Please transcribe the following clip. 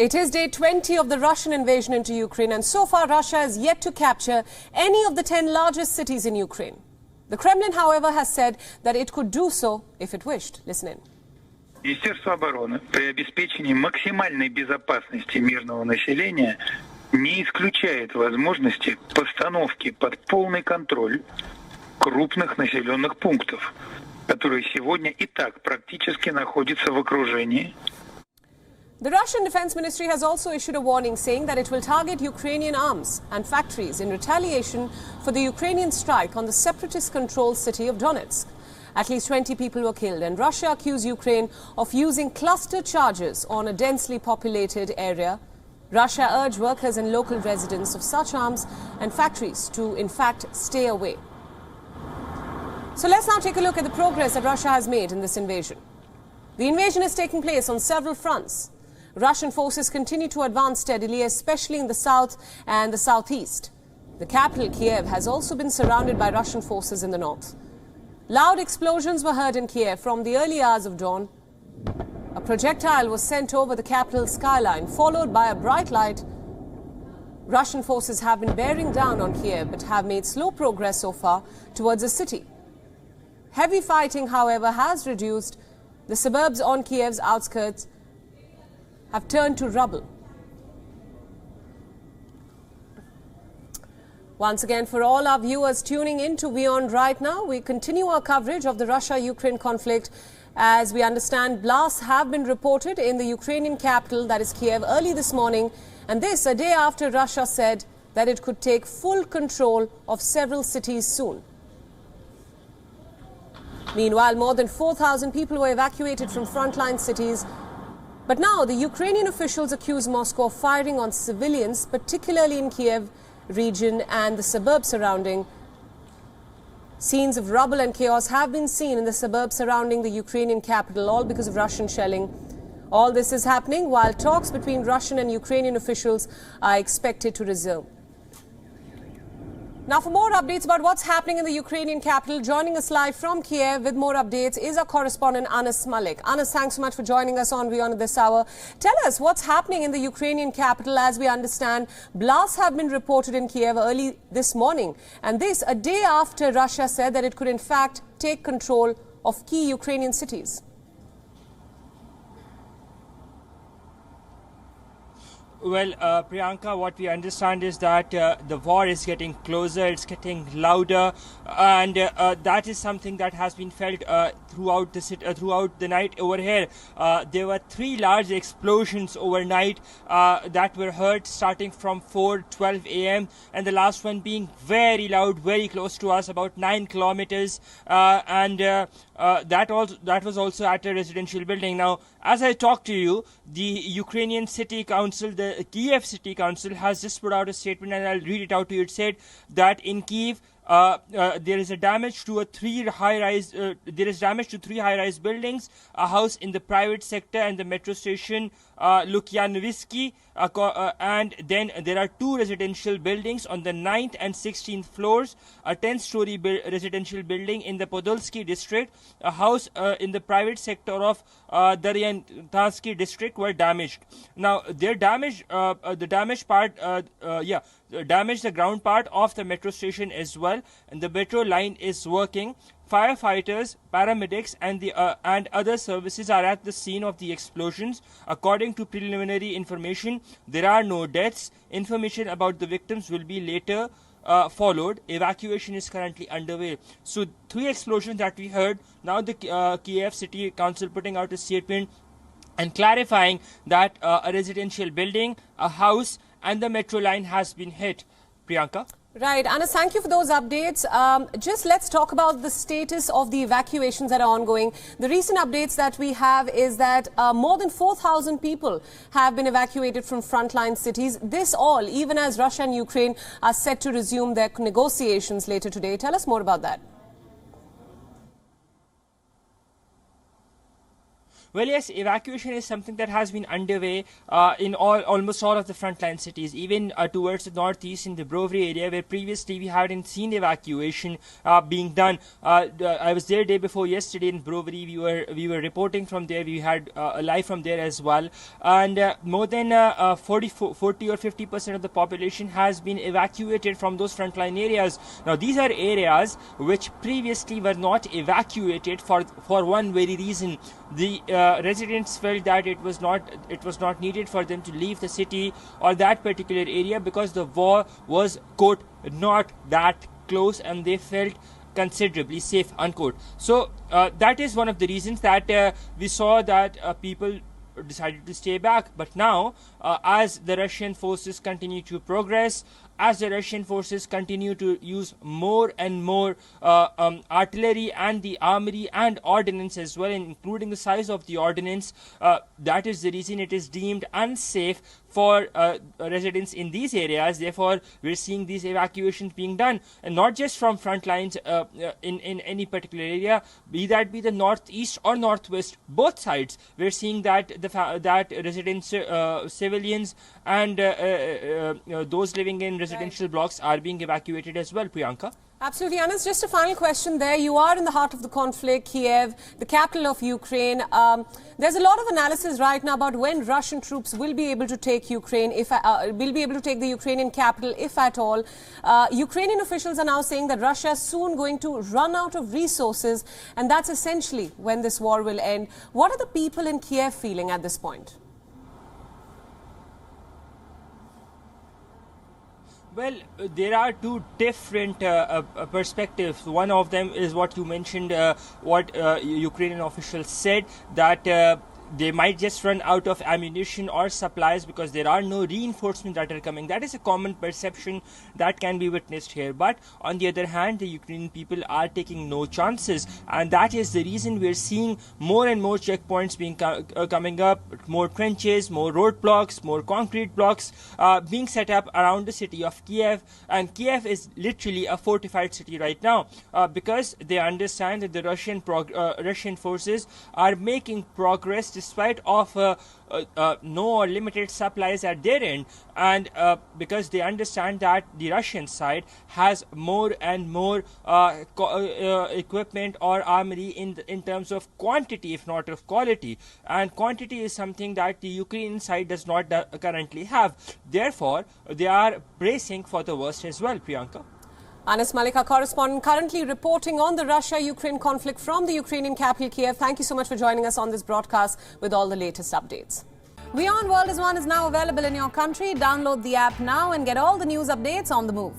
It is day 20 of the Russian invasion into Ukraine, and so far Russia has yet to capture any of the 10 largest cities in Ukraine. The Kremlin, however, has said that it could do so if it wished. Listen in. Министерство обороны при обеспечении максимальной безопасности мирного населения не исключает возможности постановки под полный контроль крупных населенных пунктов, которые сегодня и так практически находятся в окружении. The Russian Defense Ministry has also issued a warning saying that it will target Ukrainian arms and factories in retaliation for the Ukrainian strike on the separatist-controlled city of Donetsk. At least 20 people were killed, and Russia accused Ukraine of using cluster charges on a densely populated area. Russia urged workers and local residents of such arms and factories to, in fact, stay away. So let's now take a look at the progress that Russia has made in this invasion. The invasion is taking place on several fronts. Russian forces continue to advance steadily, especially in the south and the southeast. The capital, Kiev, has also been surrounded by Russian forces in the north. Loud explosions were heard in Kiev from the early hours of dawn. A projectile was sent over the capital's skyline, followed by a bright light. Russian forces have been bearing down on Kiev, but have made slow progress so far towards the city. Heavy fighting, however, has reduced. The suburbs on Kiev's outskirts have turned to rubble. Once again, for all our viewers tuning in to WION right now, we continue our coverage of the Russia-Ukraine conflict. As we understand, blasts have been reported in the Ukrainian capital, that is Kiev, early this morning, and this a day after Russia said that it could take full control of several cities soon. Meanwhile, more than 4,000 people were evacuated from frontline cities. But now the Ukrainian officials accuse Moscow of firing on civilians, particularly in Kiev region and the suburbs surrounding. Scenes of rubble and chaos have been seen in the suburbs surrounding the Ukrainian capital, all because of Russian shelling. All this is happening while talks between Russian and Ukrainian officials are expected to resume. Now, for more updates about what's happening in the Ukrainian capital, joining us live from Kiev with more updates is our correspondent Anas Malik. Anas, thanks so much for joining us on WION this hour. Tell us what's happening in the Ukrainian capital. As we understand, blasts have been reported in Kiev early this morning, and this a day after Russia said that it could in fact take control of key Ukrainian cities. Well, Priyanka, what we understand is that the war is getting closer, it's getting louder, and that is something that has been felt throughout the night over here. There were 3 large explosions overnight that were heard starting from 4:12 a.m. and the last one being very loud, very close to us, about 9 kilometers, and that was also at a residential building. Now, as I talk to you, the Ukrainian City Council, the Kiev City Council, has just put out a statement, and I'll read it out to you. It said that in Kiev, there is damage to 3 high-rise buildings, a house in the private sector, and the metro station Lukyanovsky, and then there are 2 residential buildings on the 9th and 16th floors, a 10-story residential building in the Podolsky district, a house in the private sector of Daryantansky district were damaged. Now, their damaged the ground part of the metro station as well, and the metro line is working. Firefighters, paramedics, and other services are at the scene of the explosions. According to preliminary information, there are no deaths. Information about the victims will be later followed. Evacuation is currently underway. So 3 explosions that we heard. Now the Kiev City Council putting out a statement and clarifying that a residential building, a house, and the metro line has been hit. Priyanka? Right. Anas, thank you for those updates. Just let's talk about the status of the evacuations that are ongoing. The recent updates that we have is that more than 4,000 people have been evacuated from frontline cities. This all, even as Russia and Ukraine are set to resume their negotiations later today. Tell us more about that. Well, yes, evacuation is something that has been underway in almost all of the frontline cities, even towards the northeast in the Brovary area, where previously we hadn't seen evacuation being done. I was there day before yesterday in Brovary. We were reporting from there. We had live from there as well, and more than 40 or 50% of the population has been evacuated from those frontline areas. Now, these are areas which previously were not evacuated for one very reason. The residents felt that it was not needed for them to leave the city or that particular area because the war was, quote, not that close, and they felt considerably safe, unquote. So that is one of the reasons that we saw that people decided to stay back. But now, as the Russian forces continue to progress, as the Russian forces continue to use more and more artillery and the armory and ordnance as well, including the size of the ordnance, that is the reason it is deemed unsafe for residents in these areas. Therefore, we're seeing these evacuations being done, and not just from front lines in any particular area, be that be the northeast or northwest, both sides. We're seeing that that residents, civilians, and those living in residential blocks are being evacuated as well, Priyanka. Absolutely. Anas, just a final question there. You are in the heart of the conflict, Kiev, the capital of Ukraine. There's a lot of analysis right now about when Russian troops will be able to take Ukraine, will be able to take the Ukrainian capital, if at all. Ukrainian officials are now saying that Russia is soon going to run out of resources, and that's essentially when this war will end. What are the people in Kiev feeling at this point? Well, there are two different perspectives. One of them is what you mentioned, what Ukrainian officials said, that they might just run out of ammunition or supplies because there are no reinforcements that are coming. That is a common perception that can be witnessed here. But on the other hand, the Ukrainian people are taking no chances, and that is the reason we're seeing more and more checkpoints being coming up, more trenches, more roadblocks, more concrete blocks being set up around the city of Kiev. And Kiev is literally a fortified city right now because they understand that the Russian forces are making progress despite of no or limited supplies at their end, and because they understand that the Russian side has more and more equipment or armory in terms of quantity, if not of quality, and quantity is something that the Ukrainian side does not currently have. Therefore, they are bracing for the worst as well, Priyanka. Anas Malik, our correspondent, currently reporting on the Russia-Ukraine conflict from the Ukrainian capital, Kiev. Thank you so much for joining us on this broadcast with all the latest updates. WION World is now available in your country. Download the app now and get all the news updates on the move.